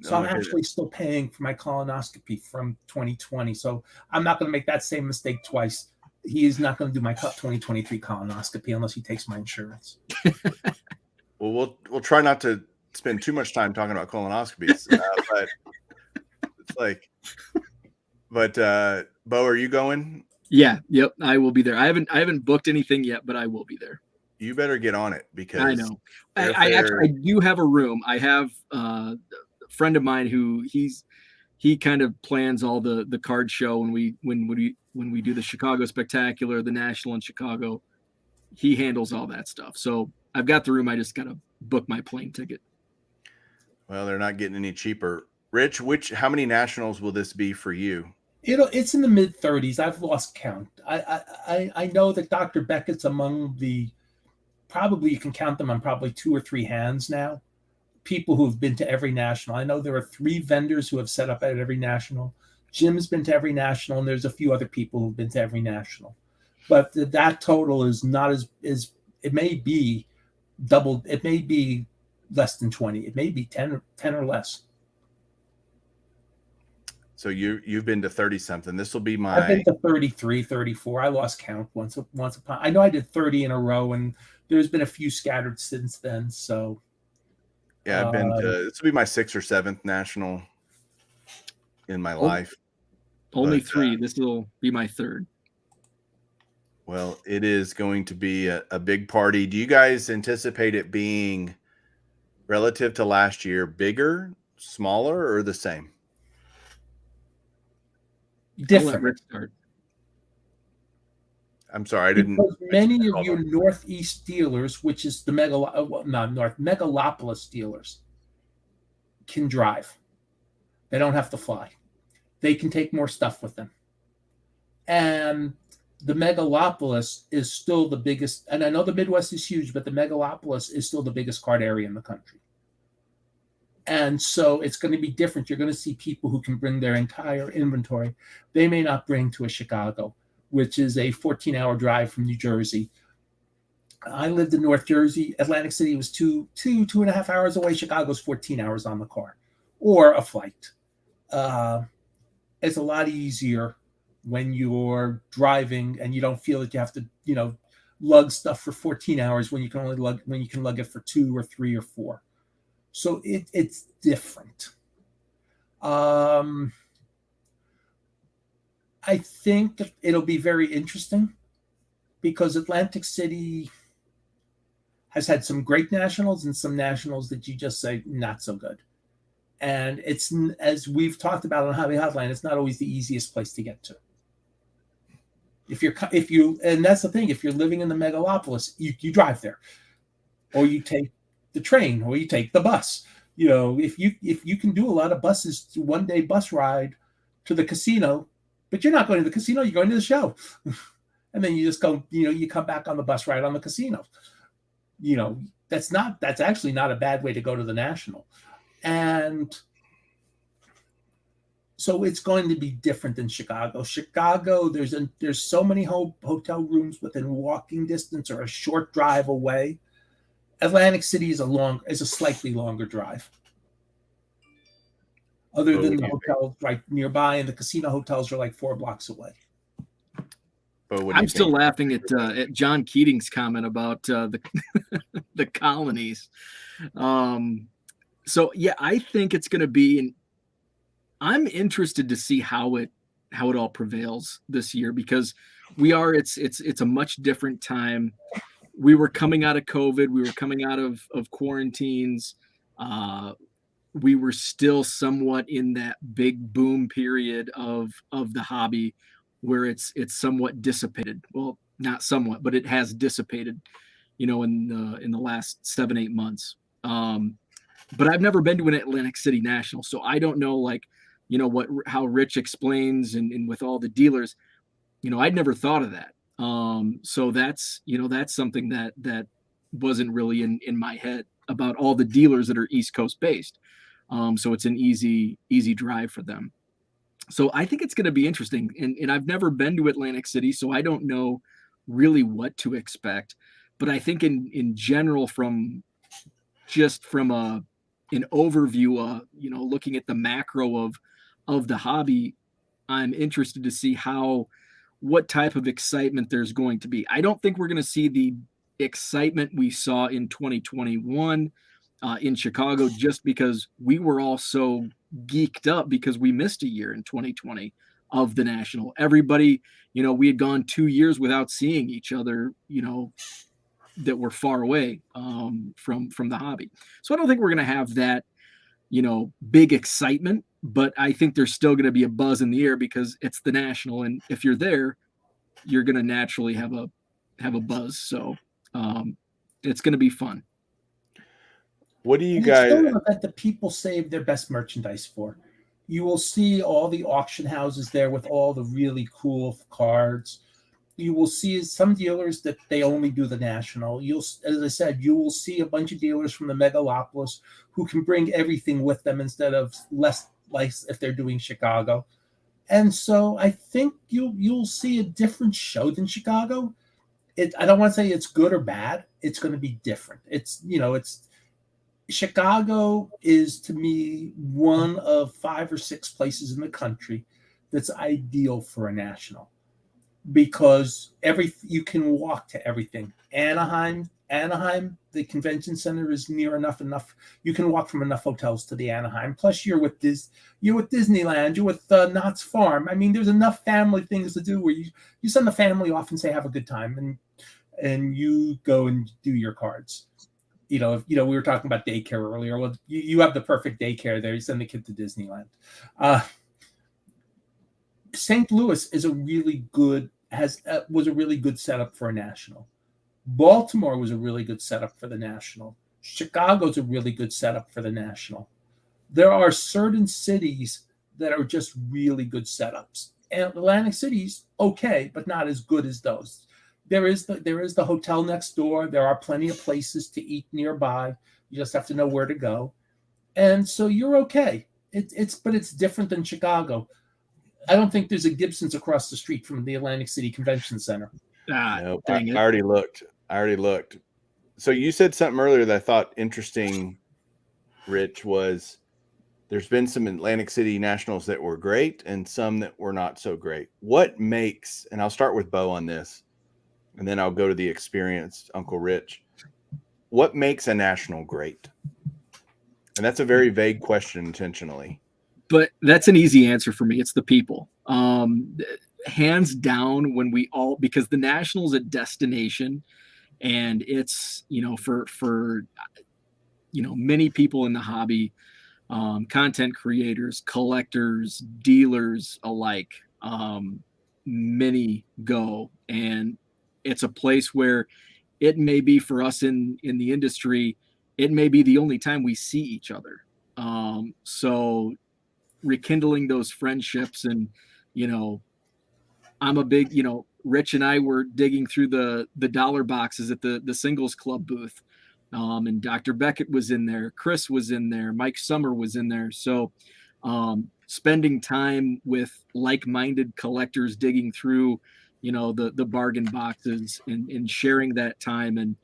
[SPEAKER 2] So I'm actually still paying for my colonoscopy from 2020. So I'm not going to make that same mistake twice. he is not going to do my 2023 colonoscopy unless he takes my insurance.
[SPEAKER 1] Well, we'll try not to spend too much time talking about colonoscopies, but it's like, Bo, are you going?
[SPEAKER 3] Yeah, yep, I will be there. I haven't booked anything yet, but I will be there.
[SPEAKER 1] You better get on it because
[SPEAKER 3] I know. I actually do have a room. I have a friend of mine who he kind of plans all the card show when we do the Chicago Spectacular, the National in Chicago. He handles all that stuff. So I've got the room. I just got to book my plane ticket.
[SPEAKER 1] Well, they're not getting any cheaper. Rich, how many nationals will this be for you?
[SPEAKER 2] It's in the mid 30s. I've lost count. I know that Dr. Beckett's among the, probably you can count them on probably 2 or 3 hands now. People who've been to every national. I know there are 3 vendors who have set up at every national. Jim's been to every national, and there's a few other people who've been to every national. But that total is not as it may be double. It may be less than 20. It may be 10 or less.
[SPEAKER 1] So you've been to 30 something. This will be my.
[SPEAKER 2] I've been to 33, 34. I lost count once upon. I know I did 30 in a row, and there's been a few scattered since then. So
[SPEAKER 1] yeah, I've been to. This will be my 6th or 7th national in my life.
[SPEAKER 3] Only 3. This will be my 3rd.
[SPEAKER 1] Well, it is going to be a big party. Do you guys anticipate it being relative to last year bigger, smaller, or the same?
[SPEAKER 2] Different.
[SPEAKER 1] I'm sorry, I didn't.
[SPEAKER 2] Because many of your Northeast dealers, which is the megalopolis dealers, can drive. They don't have to fly. They can take more stuff with them. And the megalopolis is still the biggest, and I know the Midwest is huge, but the megalopolis is still the biggest card area in the country. And so it's going to be different. You're going to see people who can bring their entire inventory. They may not bring to a Chicago, which is a 14-hour drive from New Jersey. I lived in North Jersey. Atlantic City was 2.5 hours away. Chicago's 14 hours on the car or a flight. It's a lot easier when you're driving and you don't feel that you have to, lug stuff for 14 hours when you can lug it for 2 or 3 or 4. So it's different. I think it'll be very interesting because Atlantic City has had some great nationals and some nationals that you just say not so good. And it's, as we've talked about on Hobby Hotline, it's not always the easiest place to get to. And that's the thing, if you're living in the megalopolis, you drive there, or you take the train, or you take the bus. If you can do a lot of buses, 1-day bus ride to the casino, but you're not going to the casino, you're going to the show. And then you just go, you come back on the bus ride on the casino. That's actually not a bad way to go to the national. And so it's going to be different than Chicago. Chicago, there's so many hotel rooms within walking distance or a short drive away. Atlantic City is a slightly longer drive. Other than the hotels right nearby, and the casino hotels are like 4 blocks away.
[SPEAKER 3] I'm still laughing at John Keating's comment about the the colonies. So yeah, I think it's going to be. I'm interested to see how it all prevails this year, because it's a much different time. We were coming out of COVID. We were coming out of quarantines. We were still somewhat in that big boom period of the hobby, where it's somewhat dissipated. Well, not somewhat, but it has dissipated, in the last 7-8 months. But I've never been to an Atlantic City National, so I don't know, how Rich explains and with all the dealers, I'd never thought of that. So that's something that wasn't really in my head about all the dealers that are East Coast based. So it's an easy drive for them. So I think it's going to be interesting. And I've never been to Atlantic City, so I don't know really what to expect. But I think in general, from an overview, looking at the macro of the hobby, I'm interested to see how what type of excitement there's going to be. I don't think we're going to see the excitement we saw in 2021 in Chicago, just because we were all so geeked up because we missed a year in 2020 of the National. Everybody, we had gone 2 years without seeing each other, that were far away from the hobby. So I don't think we're going to have that, big excitement, but I think there's still going to be a buzz in the air because it's the National. And if you're there, you're going to naturally have a buzz. So it's going to be fun.
[SPEAKER 1] What do you guys?
[SPEAKER 2] It's still that the people save their best merchandise for. You will see all the auction houses there with all the really cool cards. You will see some dealers that they only do the National. As I said, you will see a bunch of dealers from the Megalopolis who can bring everything with them instead of less if they're doing Chicago. And so I think you'll see a different show than Chicago. I don't want to say it's good or bad. It's going to be different. Chicago is, to me, one of 5 or 6 places in the country that's ideal for a National, because you can walk to everything. Anaheim, the convention center is near enough. You can walk from enough hotels to the Anaheim. Plus, you're with Disneyland. You're with Knott's Farm. I mean, there's enough family things to do where you send the family off and say have a good time, and you go and do your cards. We were talking about daycare earlier. Well, you have the perfect daycare there. You send the kid to Disneyland. St. Louis was a really good setup for a National. Baltimore was a really good setup for the National. Chicago's a really good setup for the National. There are certain cities that are just really good setups. And Atlantic City's okay, but not as good as those. There is the hotel next door. There are plenty of places to eat nearby. You just have to know where to go. And so you're okay. But it's different than Chicago. I don't think there's a Gibson's across the street from the Atlantic City Convention Center.
[SPEAKER 1] No, I already looked. So you said something earlier that I thought interesting, Rich, was there's been some Atlantic City Nationals that were great and some that were not so great. What makes, and I'll start with Bo on this, and then I'll go to the experienced Uncle Rich. What makes a National great? And that's a very vague question intentionally.
[SPEAKER 3] But that's an easy answer for me. It's the people. Hands down, because the National's a destination, and it's, for many people in the hobby, content creators, collectors, dealers alike, many go. And it's a place where it may be, for us in the industry, it may be the only time we see each other. So rekindling those friendships, and I'm a big, Rich and I were digging through the dollar boxes at the Singles Club booth, and Dr. Beckett was in there, Chris was in there, Mike Summer was in there. So spending time with like-minded collectors, digging through the bargain boxes, and sharing that time, and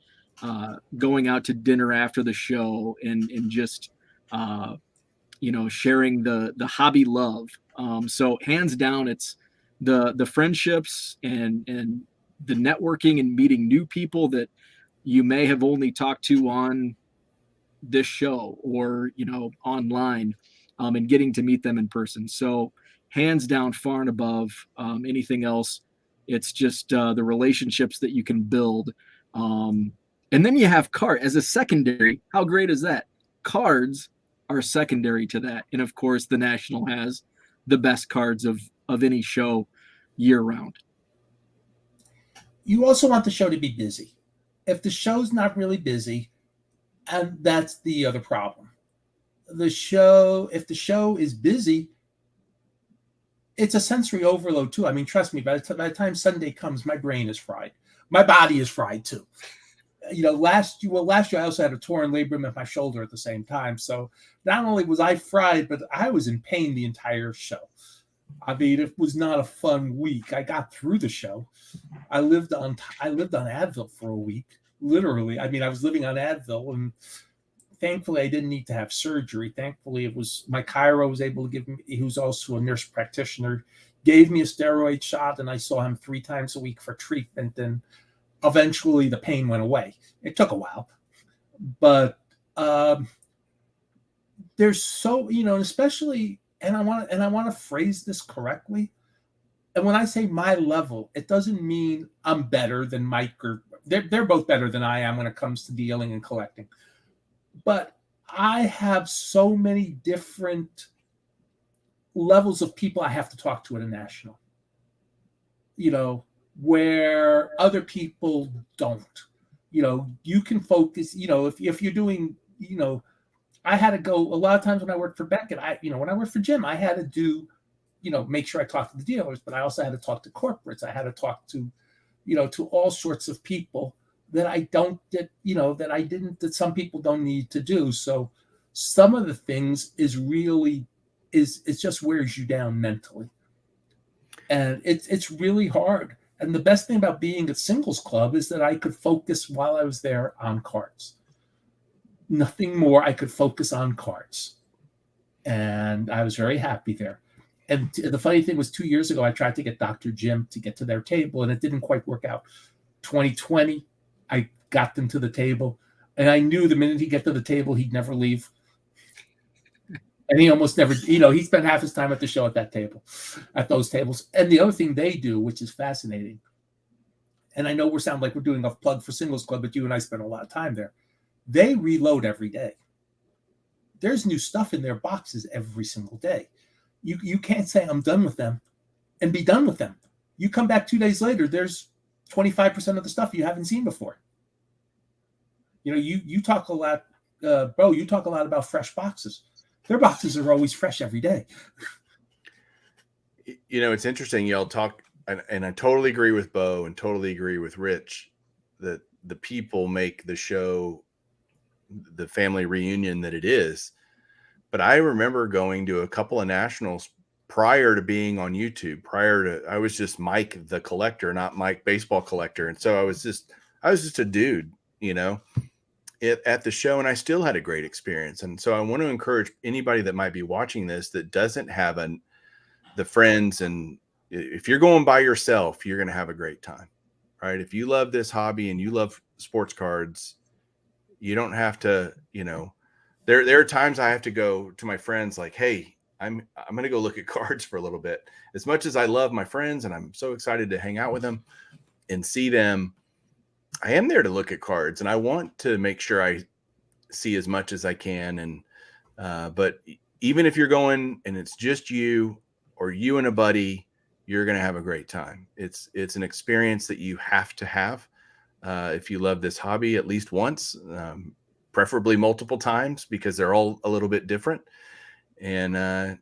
[SPEAKER 3] going out to dinner after the show, and just sharing the hobby love. So hands down, it's the friendships and the networking and meeting new people that you may have only talked to on this show or online, and getting to meet them in person. So hands down, far and above anything else, it's just the relationships that you can build. And then you have card as a secondary. How great is that? Cards are secondary to that. And of course, the National has the best cards of any show year round.
[SPEAKER 2] You also want the show to be busy. If the show's not really busy, and that's the other problem. If the show is busy, it's a sensory overload too. I mean, trust me, by the time Sunday comes, my brain is fried. My body is fried too. Last year I also had a torn labrum at my shoulder at the same time. So not only was I fried, but I was in pain the entire show. I mean, it was not a fun week. I got through the show. I lived on Advil for a week, literally. I mean, I was living on Advil, and thankfully I didn't need to have surgery. Thankfully, it was my chiro was able to give me, who's also a nurse practitioner, gave me a steroid shot, and I saw him 3 times a week for treatment, and eventually the pain went away. It took a while, but there's so, especially, and I want to phrase this correctly. And when I say my level, it doesn't mean I'm better than Mike, or they're both better than I am when it comes to dealing and collecting. But I have so many different levels of people I have to talk to at a national, where other people don't. You can focus, if you're doing, I had to go a lot of times when I worked for Beckett. When I worked for Jim, I had to do, make sure I talked to the dealers, but I also had to talk to corporates. I had to talk to, to all sorts of people that I don't get, that some people don't need to do. So some of the things it just wears you down mentally. And it's really hard. And the best thing about being at Singles Club is that I could focus while I was there on cards. Nothing more. I could focus on cards. And I was very happy there. And the funny thing was, 2 years ago, I tried to get Dr. Jim to get to their table, and it didn't quite work out. 2020, I got them to the table, and I knew the minute he'd get to the table, he'd never leave. And he almost never, he spent half his time at the show at those tables. And the other thing they do, which is fascinating, and I know we sound like we're doing a plug for Singles Club, but you and I spend a lot of time there. They reload every day. There's new stuff in their boxes every single day. You can't say I'm done with them and be done with them. You come back 2 days later, there's 25% of the stuff you haven't seen before. You talk a lot, Bo, you talk a lot about fresh boxes. Their boxes are always fresh every day.
[SPEAKER 1] It's interesting. Y'all talk, and I totally agree with Bo and totally agree with Rich that the people make the show the family reunion that it is. But I remember going to a couple of nationals prior to being on YouTube. I was just Mike the collector, not Mike baseball collector, and so I was just a dude, at the show, and I still had a great experience. And so I want to encourage anybody that might be watching this that doesn't have the friends, and if you're going by yourself, you're going to have a great time, right? If you love this hobby and you love sports cards, you don't have to, there are times I have to go to my friends like, hey, I'm going to go look at cards for a little bit. As much as I love my friends and I'm so excited to hang out with them and see them, I am there to look at cards, and I want to make sure I see as much as I can. And, but even if you're going and it's just you or you and a buddy, you're going to have a great time. It's an experience that you have to have. If you love this hobby at least once, preferably multiple times, because they're all a little bit different. And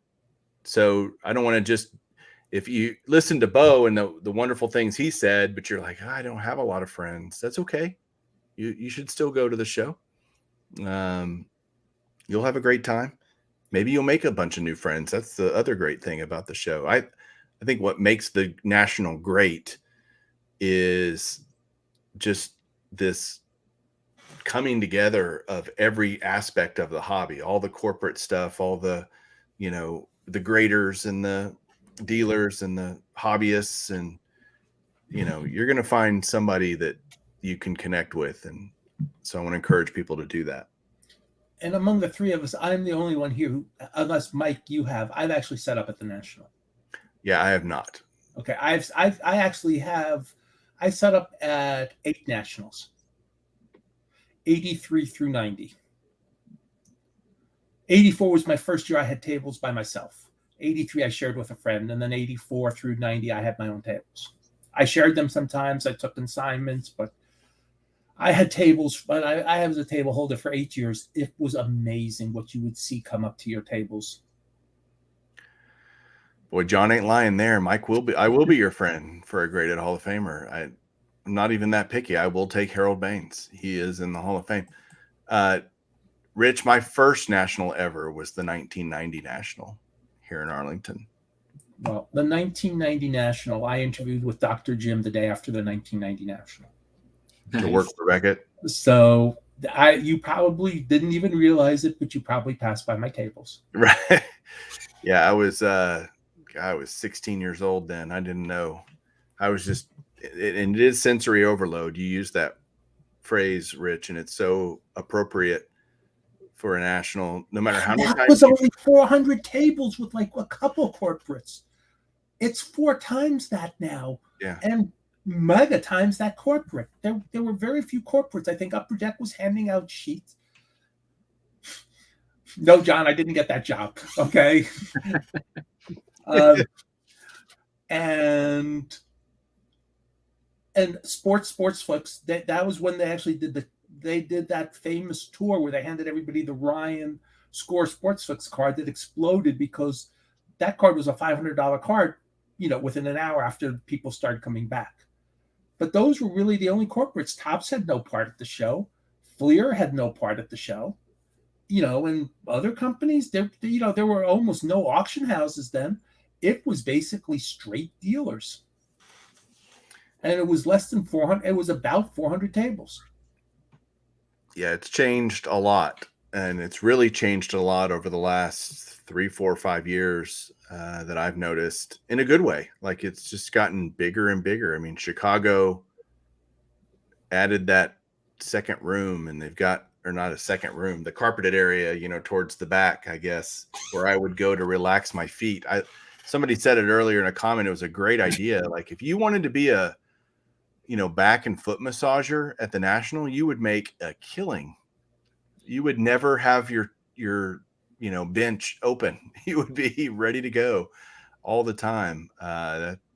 [SPEAKER 1] so I don't want to just, if you listen to Bo and the wonderful things he said, but you're like, I don't have a lot of friends, that's okay. You should still go to the show. You'll have a great time. Maybe you'll make a bunch of new friends. That's the other great thing about the show. I think what makes the National great is just this coming together of every aspect of the hobby, all the corporate stuff, all the, the graders and the dealers and the hobbyists, and, you're going to find somebody that you can connect with. And so I want to encourage people to do that.
[SPEAKER 2] And among the three of us, I'm the only one here who, unless Mike, you have, I've actually set up at the National.
[SPEAKER 1] Yeah, I have not.
[SPEAKER 2] Okay. I set up at 8 nationals, 83 through 90. 84 was my first year I had tables by myself. 83 I shared with a friend, and then 84 through 90 I had my own tables. I shared them sometimes. I took consignments, but I had tables. But I was a table holder for 8 years. It was amazing what you would see come up to your tables.
[SPEAKER 1] Boy, John ain't lying there. Mike I will be your friend for a graded Hall of Famer. I'm not even that picky. I will take Harold Baines. He is in the Hall of Fame. Rich, my first national ever was the 1990 National here in Arlington.
[SPEAKER 2] Well, the 1990 National, I interviewed with Dr. Jim the day after the 1990 National.
[SPEAKER 1] To work for Beckett.
[SPEAKER 2] So you probably didn't even realize it, but you probably passed by my tables.
[SPEAKER 1] Right. Yeah, I was I was 16 years old then. I didn't know. I was just, and it is sensory overload. You use that phrase, Rich, and it's so appropriate for a national, no matter how many
[SPEAKER 2] That
[SPEAKER 1] times.
[SPEAKER 2] was only 400 tables with like a couple corporates. It's 4 times that now.
[SPEAKER 1] Yeah.
[SPEAKER 2] And mega times that corporate. There were very few corporates. I think Upper Deck was handing out sheets. No, John, I didn't get that job. Okay. And sports flicks, that was when they actually did that famous tour where they handed everybody the Ryan Score Sports Flicks card that exploded because that card was a $500 card, within an hour after people started coming back. But those were really the only corporates. Topps had no part at the show. Fleer had no part at the show. And other companies, there were almost no auction houses then. It was basically straight dealers. And it was less than 400. It was about 400 tables.
[SPEAKER 1] Yeah, it's changed a lot. And it's really changed a lot over the last 3, 4, 5 years that I've noticed in a good way. Like it's just gotten bigger and bigger. I mean, Chicago added that second room, and they've got, or not a second room, the carpeted area, towards the back, I guess, where I would go to relax my feet. Somebody said it earlier in a comment. It was a great idea. Like if you wanted to be a, back and foot massager at the National, you would make a killing. You would never have your bench open. You would be ready to go all the time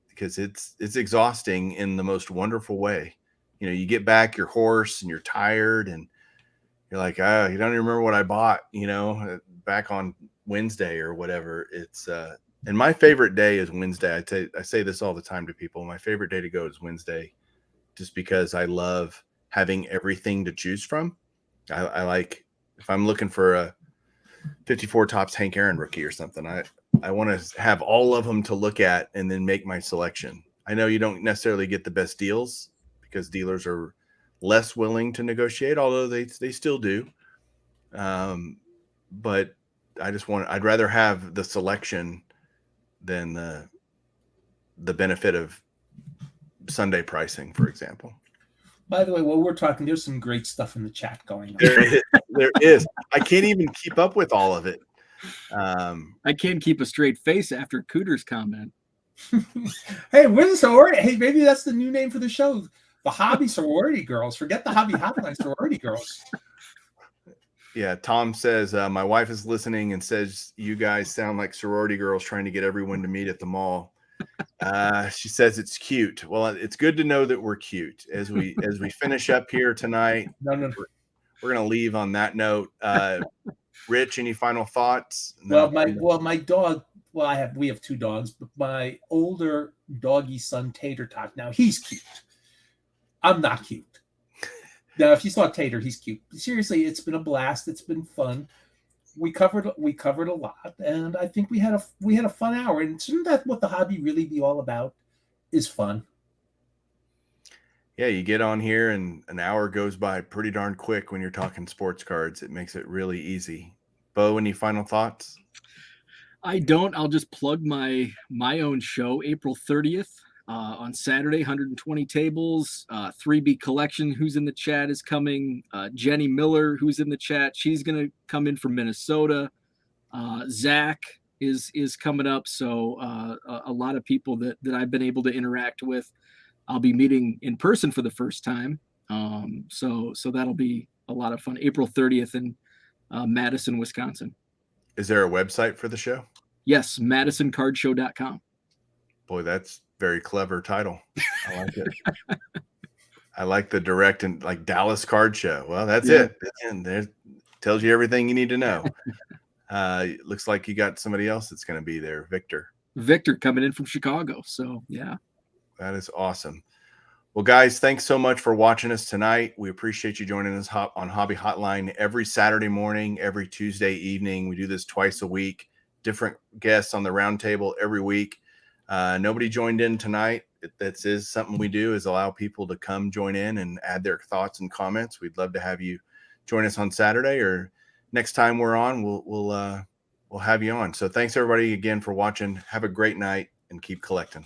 [SPEAKER 1] because it's exhausting in the most wonderful way. You get back, you're hoarse and you're tired, and you're like, you don't even remember what I bought, back on Wednesday or whatever. It's and my favorite day is Wednesday. I say this all the time to people. My favorite day to go is Wednesday, just because I love having everything to choose from. I like, if I'm looking for a 54 Topps Hank Aaron rookie or something, I want to have all of them to look at and then make my selection. I know you don't necessarily get the best deals because dealers are less willing to negotiate, although they still do. But I'd rather have the selection than the benefit of Sunday pricing, for example.
[SPEAKER 2] By the way, while we're talking, there's some great stuff in the chat going on.
[SPEAKER 1] There is. I can't even keep up with all of it.
[SPEAKER 3] I can't keep a straight face after Cooter's comment.
[SPEAKER 2] Hey, we're the sorority. Hey, maybe that's the new name for the show. The Hobby Sorority Girls. Forget the Hobby Hotline Sorority Girls.
[SPEAKER 1] Yeah, Tom says, my wife is listening and says, you guys sound like sorority girls trying to get everyone to meet at the mall. She says it's cute. Well, it's good to know that we're cute as we finish up here tonight.
[SPEAKER 2] No.
[SPEAKER 1] We're going to leave on that note. Rich, any final thoughts?
[SPEAKER 2] My dog. Well, we have 2 dogs, but my older doggy son Tater Tot. Now he's cute. I'm not cute. Now, if you saw Tater, he's cute. Seriously, it's been a blast. It's been fun. We covered a lot, and I think we had a fun hour. And isn't that what the hobby really be all about? Is fun.
[SPEAKER 1] Yeah, you get on here and an hour goes by pretty darn quick when you're talking sports cards. It makes it really easy. Bo, any final thoughts?
[SPEAKER 3] I don't. I'll just plug my own show, April 30th. On Saturday, 120 tables, 3B Collection, who's in the chat, is coming. Jenny Miller, who's in the chat, she's going to come in from Minnesota. Zach is coming up. So a lot of people that I've been able to interact with, I'll be meeting in person for the first time. So that'll be a lot of fun. April 30th in Madison, Wisconsin.
[SPEAKER 1] Is there a website for the show?
[SPEAKER 3] Yes, MadisonCardShow.com.
[SPEAKER 1] Boy, that's very clever title. I like it. I like the direct and like Dallas Card Show. Well, that's it. And there tells you everything you need to know. It looks like you got somebody else that's going to be there, Victor
[SPEAKER 3] coming in from Chicago. So yeah,
[SPEAKER 1] that is awesome. Well, guys, thanks so much for watching us tonight. We appreciate you joining us on Hobby Hotline every Saturday morning, every Tuesday evening. We do this twice a week. Different guests on the round table every week. Nobody joined in tonight. That is something we do, is allow people to come join in and add their thoughts and comments. We'd love to have you join us on Saturday, or next time we're on, we'll we'll have you on. So thanks everybody again for watching. Have a great night and keep collecting.